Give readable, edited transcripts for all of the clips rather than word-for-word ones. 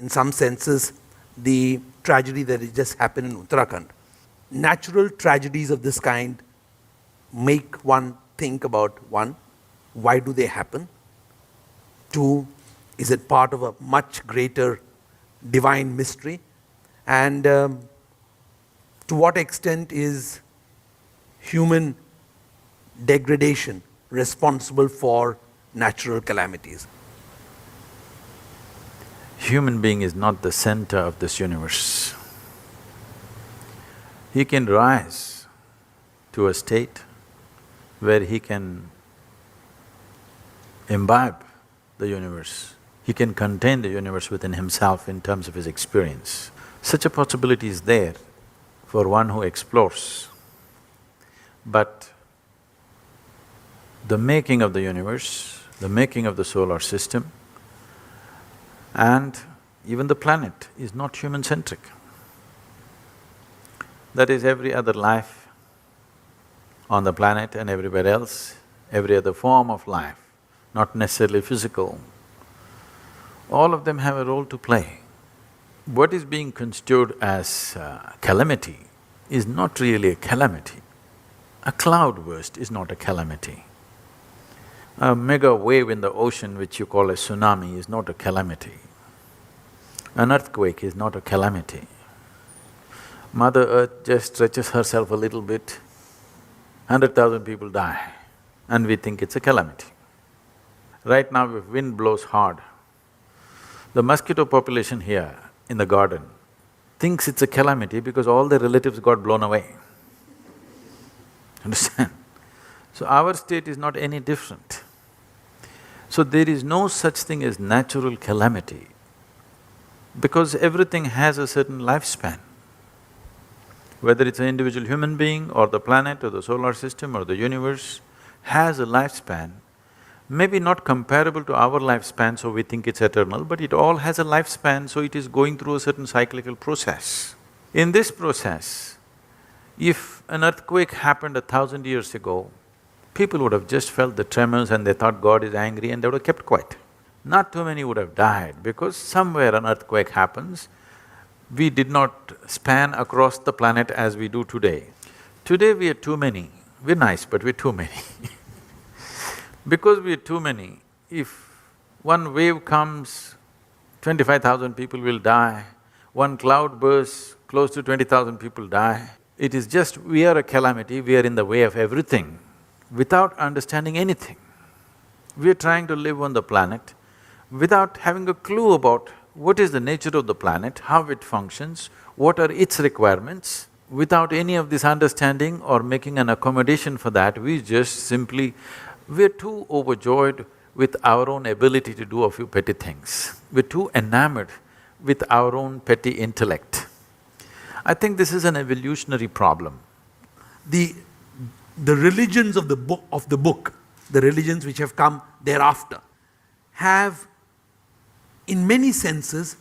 in some senses, the tragedy that has just happened in Uttarakhand. Natural tragedies of this kind make one think about, one, why do they happen? Two, is it part of a much greater divine mystery? And to what extent is human degradation responsible for natural calamities? Human being is not the center of this universe. He can rise to a state where he can imbibe the universe. He can contain the universe within himself in terms of his experience. Such a possibility is there for one who explores. But the making of the universe, the making of the solar system, and even the planet is not human-centric. That is, every other life on the planet and everywhere else, every other form of life, not necessarily physical, all of them have a role to play. What is being construed as calamity is not really a calamity. A cloudburst is not a calamity. A mega wave in the ocean which you call a tsunami is not a calamity. An earthquake is not a calamity. Mother Earth just stretches herself a little bit, 100,000 people die, and we think it's a calamity. Right now, if wind blows hard, the mosquito population here in the garden thinks it's a calamity because all their relatives got blown away. Understand? So our state is not any different. So there is no such thing as natural calamity because everything has a certain lifespan. Whether it's an individual human being or the planet or the solar system or the universe has a lifespan, maybe not comparable to our lifespan, so we think it's eternal, but it all has a lifespan, so it is going through a certain cyclical process. In this process, if an earthquake happened 1,000 years ago, people would have just felt the tremors and they thought God is angry and they would have kept quiet. Not too many would have died because somewhere an earthquake happens. We did not span across the planet as we do today. Today we are too many. We're nice, but we're too many Because we are too many, if one wave comes, 25,000 people will die, one cloud bursts, close to 20,000 people die. It is just we are a calamity, we are in the way of everything without understanding anything. We are trying to live on the planet without having a clue about what is the nature of the planet, how it functions, what are its requirements. Without any of this understanding or making an accommodation for that, we just simply… we're too overjoyed with our own ability to do a few petty things. We're too enamored with our own petty intellect. I think this is an evolutionary problem. The religions of the book, the religions which have come thereafter, have in many senses,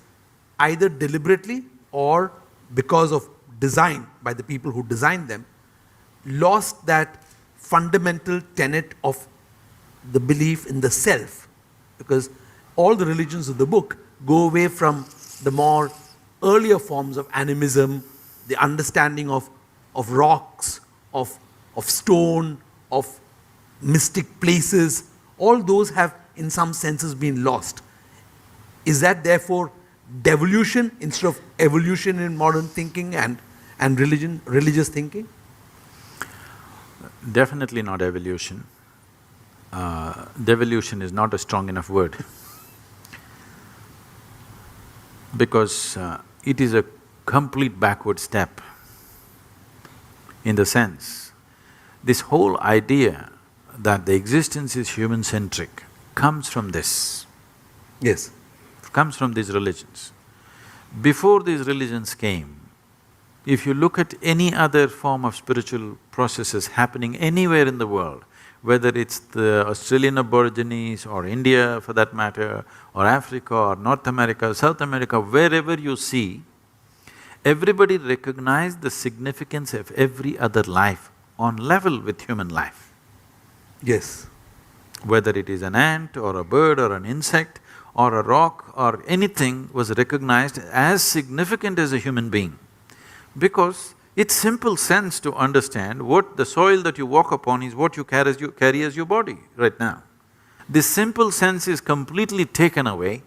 either deliberately or because of design by the people who designed them, lost that fundamental tenet of the belief in the self, because all the religions of the book go away from the more earlier forms of animism, the understanding of rocks, of stone, of mystic places. All those have in some senses been lost. Is that therefore devolution instead of evolution in modern thinking and religious thinking? Definitely not evolution. Devolution is not a strong enough word because it is a complete backward step in the sense, this whole idea that the existence is human-centric comes from this. Yes. Comes from these religions. Before these religions came, if you look at any other form of spiritual processes happening anywhere in the world, whether it's the Australian Aborigines or India for that matter, or Africa or North America, South America, wherever you see, everybody recognized the significance of every other life on level with human life. Yes. Whether it is an ant or a bird or an insect or a rock or anything was recognized as significant as a human being. Because it's simple sense to understand what the soil that you walk upon is what you carry as your body right now. This simple sense is completely taken away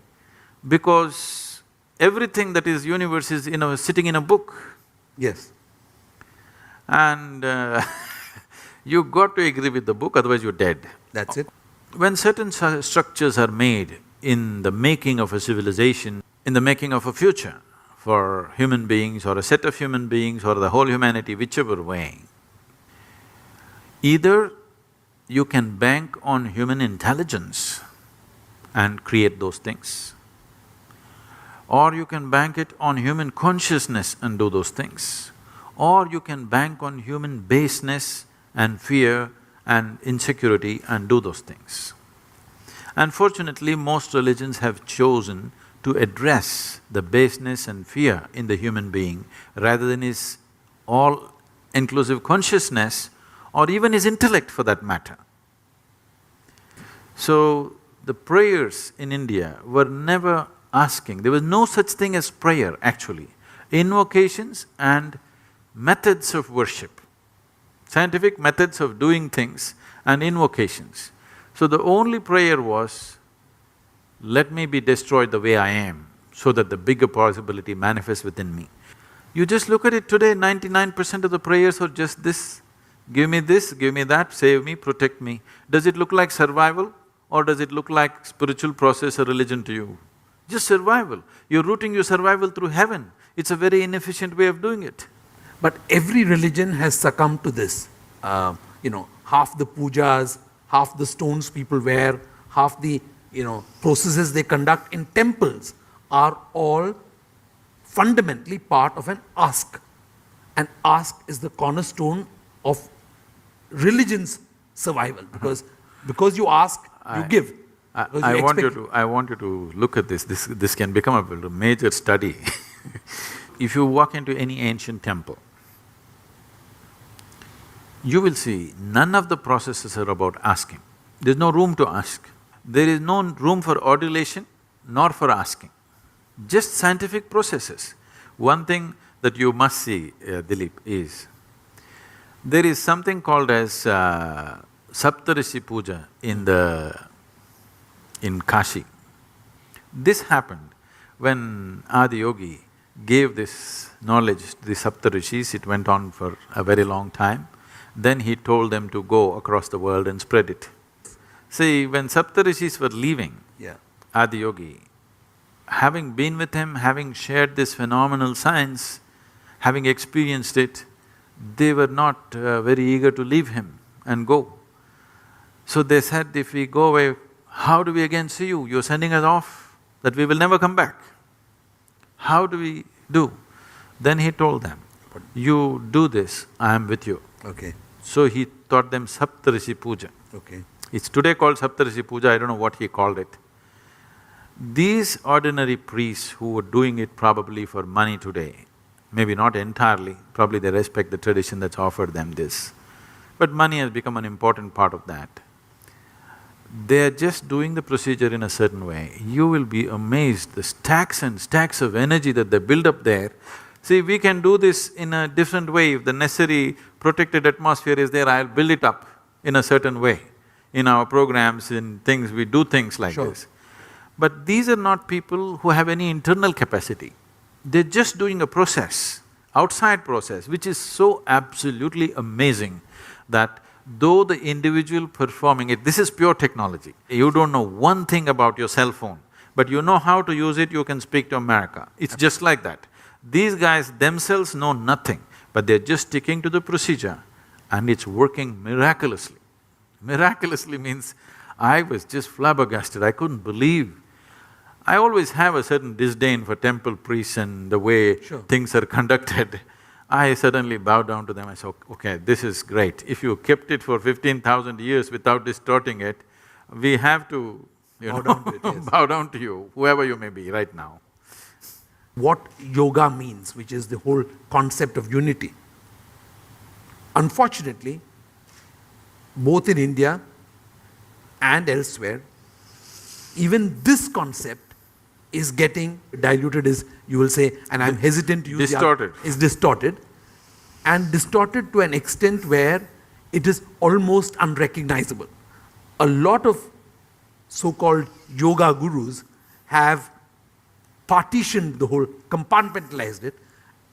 because everything that is universe is, sitting in a book. Yes. And you got to agree with the book, otherwise you're dead. That's it. When certain structures are made in the making of a civilization, in the making of a future for human beings or a set of human beings or the whole humanity, whichever way, either you can bank on human intelligence and create those things, or you can bank it on human consciousness and do those things, or you can bank on human baseness and fear and insecurity and do those things. Unfortunately, most religions have chosen to address the baseness and fear in the human being rather than his all-inclusive consciousness or even his intellect for that matter. So, the prayers in India were never asking, there was no such thing as prayer actually. Invocations and methods of worship, scientific methods of doing things and invocations. So the only prayer was, let me be destroyed the way I am, so that the bigger possibility manifests within me. You just look at it today, 99% of the prayers are just this, give me that, save me, protect me. Does it look like survival or does it look like spiritual process or religion to you? Just survival. You're routing your survival through heaven. It's a very inefficient way of doing it. But every religion has succumbed to this. Half the pujas, half the stones people wear, half the processes they conduct in temples are all fundamentally part of an ask. An ask is the cornerstone of religion's survival because you ask, you give. I want you to look at this. This can become a major study. If you walk into any ancient temple, you will see none of the processes are about asking. There's no room to ask. There is no room for adulation nor for asking. Just scientific processes. One thing that you must see, Dilip, is there is something called as Saptarishi Puja in Kashi. This happened when Adi Yogi gave this knowledge to the Saptarishis. It went on for a very long time. Then he told them to go across the world and spread it. See, when Saptarishis were leaving Adi Yogi, having been with him, having shared this phenomenal science, having experienced it, they were not very eager to leave him and go. So they said, if we go away, how do we again see you? You're sending us off, that we will never come back. How do we do? Then he told them, you do this, I am with you. Okay. So he taught them Saptarishi Puja. Okay. It's today called Saptarishi Puja, I don't know what he called it. These ordinary priests who were doing it probably for money today, maybe not entirely, probably they respect the tradition that's offered them this, but money has become an important part of that. They're just doing the procedure in a certain way. You will be amazed, the stacks and stacks of energy that they build up there. See, we can do this in a different way. If the necessary protected atmosphere is there, I'll build it up in a certain way. In our programs, in things, we do things like this. But these are not people who have any internal capacity. They're just doing a process, outside process, which is so absolutely amazing that though the individual performing it, this is pure technology. You don't know one thing about your cell phone, but you know how to use it, you can speak to America. It's just like that. These guys themselves know nothing, but they're just sticking to the procedure and it's working miraculously. Miraculously means I was just flabbergasted, I couldn't believe. I always have a certain disdain for temple priests and the way things are conducted. I suddenly bowed down to them, I said, okay, this is great. If you kept it for 15,000 years without distorting it, we have to, bow down to you, whoever you may be right now. What yoga means, which is the whole concept of unity. Unfortunately, both in India and elsewhere, even this concept is getting diluted, is, you will say, and I'm hesitant to use distorted. Is distorted. And distorted to an extent where it is almost unrecognizable. A lot of so-called yoga gurus have partitioned the whole, compartmentalized it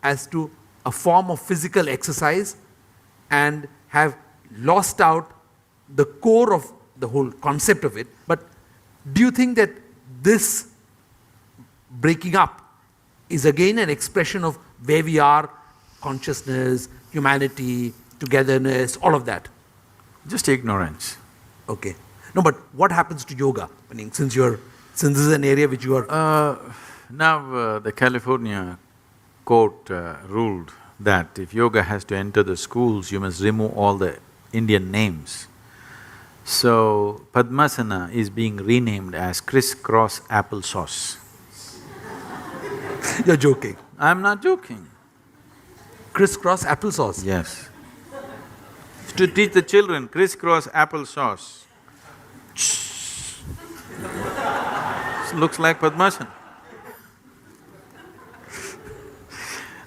as to a form of physical exercise and have lost out the core of the whole concept of it. But do you think that this breaking up is again an expression of where we are, consciousness, humanity, togetherness, all of that? Just ignorance. Okay. No, but what happens to yoga? I mean, since this is an area which you are… Now the California court ruled that if yoga has to enter the schools, you must remove all the Indian names. So Padmasana is being renamed as crisscross applesauce. You're joking. I'm not joking. Crisscross applesauce. Yes. To teach the children crisscross applesauce. Looks like Padmasana.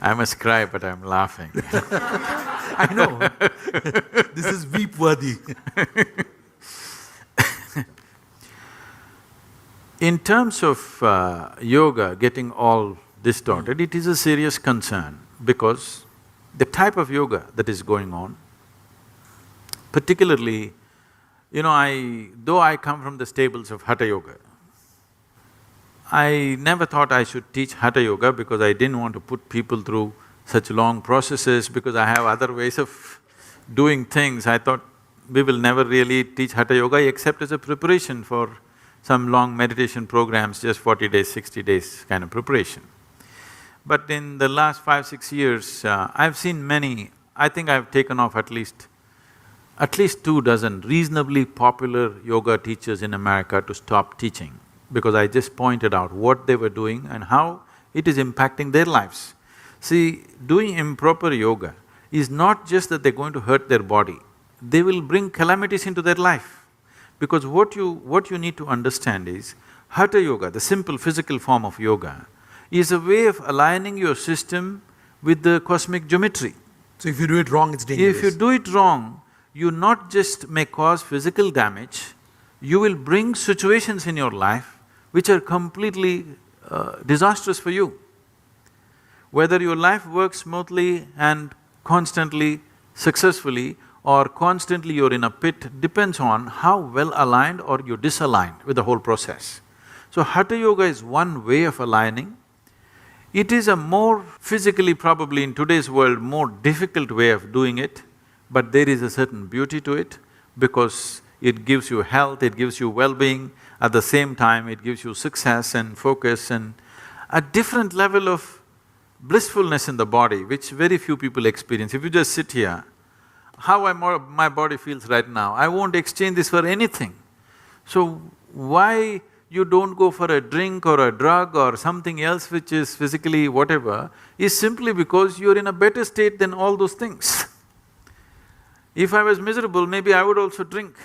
I must cry, but I'm laughing. I know. This is weep-worthy. In terms of yoga getting all distorted, it is a serious concern because the type of yoga that is going on, particularly, you know, though I come from the stables of Hatha Yoga, I never thought I should teach Hatha Yoga because I didn't want to put people through such long processes because I have other ways of doing things. I thought we will never really teach Hatha Yoga except as a preparation for some long meditation programs, just 40 days, 60 days kind of preparation. But in the last 5–6 years, I've seen many, I think I've taken off at least 2 dozen reasonably popular yoga teachers in America to stop teaching because I just pointed out what they were doing and how it is impacting their lives. See, doing improper yoga is not just that they're going to hurt their body, they will bring calamities into their life. Because what you need to understand is, Hatha Yoga, the simple physical form of yoga, is a way of aligning your system with the cosmic geometry. So if you do it wrong, it's dangerous. If you do it wrong, you not just may cause physical damage, you will bring situations in your life which are completely disastrous for you. Whether your life works smoothly and constantly, successfully, or constantly you're in a pit depends on how well aligned or you're disaligned with the whole process. So Hatha Yoga is one way of aligning. It is a more physically, probably in today's world, more difficult way of doing it, but there is a certain beauty to it because it gives you health, it gives you well-being, at the same time it gives you success and focus and a different level of blissfulness in the body, which very few people experience. If you just sit here, how my body feels right now, I won't exchange this for anything. So why you don't go for a drink or a drug or something else which is physically whatever, is simply because you're in a better state than all those things. If I was miserable, maybe I would also drink.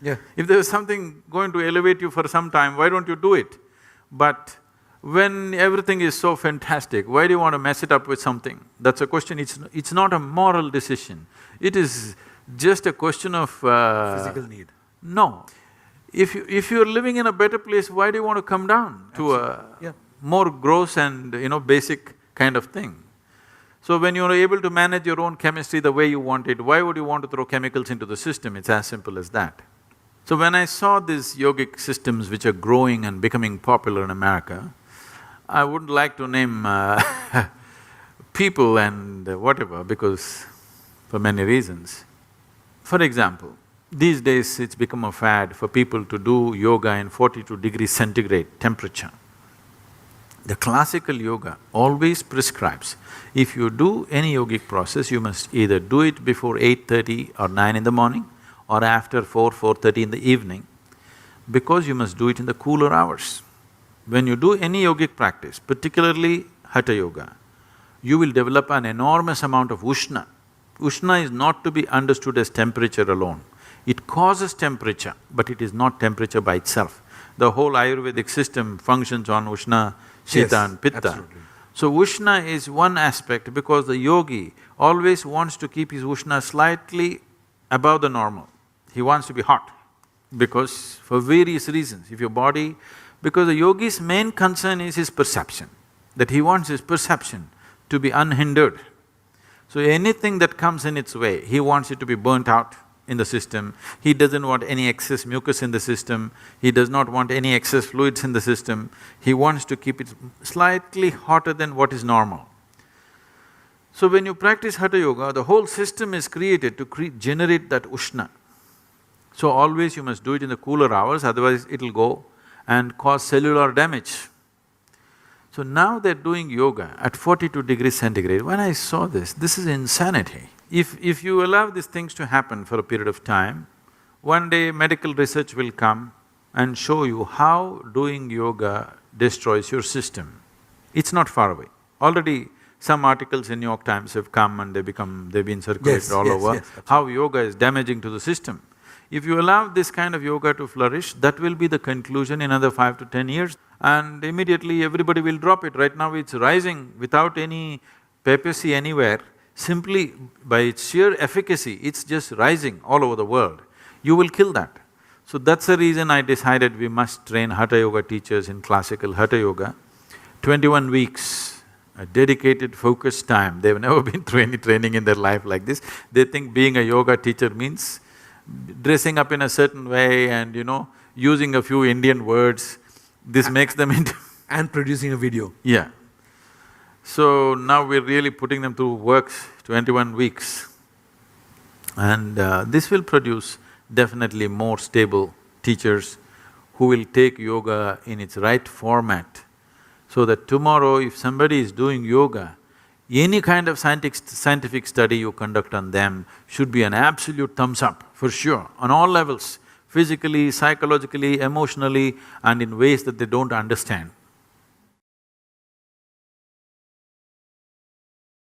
Yeah. If there was something going to elevate you for some time, why don't you do it? But when everything is so fantastic, why do you want to mess it up with something? That's a question, it's not a moral decision. It is just a question of… physical need. No. If you're living in a better place, why do you want to come down to a more gross and, basic kind of thing? So when you're able to manage your own chemistry the way you want it, why would you want to throw chemicals into the system? It's as simple as that. So when I saw these yogic systems which are growing and becoming popular in America, I wouldn't like to name people and whatever because… for many reasons. For example, these days it's become a fad for people to do yoga in 42 degrees centigrade temperature. The classical yoga always prescribes, if you do any yogic process, you must either do it before 8:30 or 9 in the morning or after 4:30 in the evening, because you must do it in the cooler hours. When you do any yogic practice, particularly Hatha Yoga, you will develop an enormous amount of Ushna. Ushna is not to be understood as temperature alone. It causes temperature, but it is not temperature by itself. The whole Ayurvedic system functions on Ushna, Shita Yes, and Pitta. absolutely. So Ushna is one aspect because the yogi always wants to keep his Ushna slightly above the normal. He wants to be hot because for various reasons, if your body… Because the yogi's main concern is his perception, that he wants his perception to be unhindered. So anything that comes in its way, he wants it to be burnt out in the system. He doesn't want any excess mucus in the system, he does not want any excess fluids in the system, he wants to keep it slightly hotter than what is normal. So when you practice Hatha Yoga, the whole system is created to generate that Ushna. So always you must do it in the cooler hours, otherwise it'll go and cause cellular damage. So now they're doing yoga at 42 degrees centigrade. When I saw this is insanity. If you allow these things to happen for a period of time, one day medical research will come and show you how doing yoga destroys your system. It's not far away. Already some articles in New York Times have come and they've been circulated Yes, all yes, over, yes, how yoga is damaging to the system. If you allow this kind of yoga to flourish, that will be the conclusion in another 5 to 10 years, and immediately everybody will drop it. Right now it's rising without any papacy anywhere, simply by its sheer efficacy, it's just rising all over the world. You will kill that. So that's the reason I decided we must train Hatha Yoga teachers in classical Hatha Yoga. 21 weeks, a dedicated, focused time. They've never been through any training in their life like this. They think being a yoga teacher means dressing up in a certain way and, using a few Indian words. This makes them into… And producing a video. Yeah. So now we're really putting them through works, 21 weeks. And this will produce definitely more stable teachers who will take yoga in its right format, so that tomorrow if somebody is doing yoga, any kind of scientific study you conduct on them should be an absolute thumbs up, for sure, on all levels, physically, psychologically, emotionally, and in ways that they don't understand.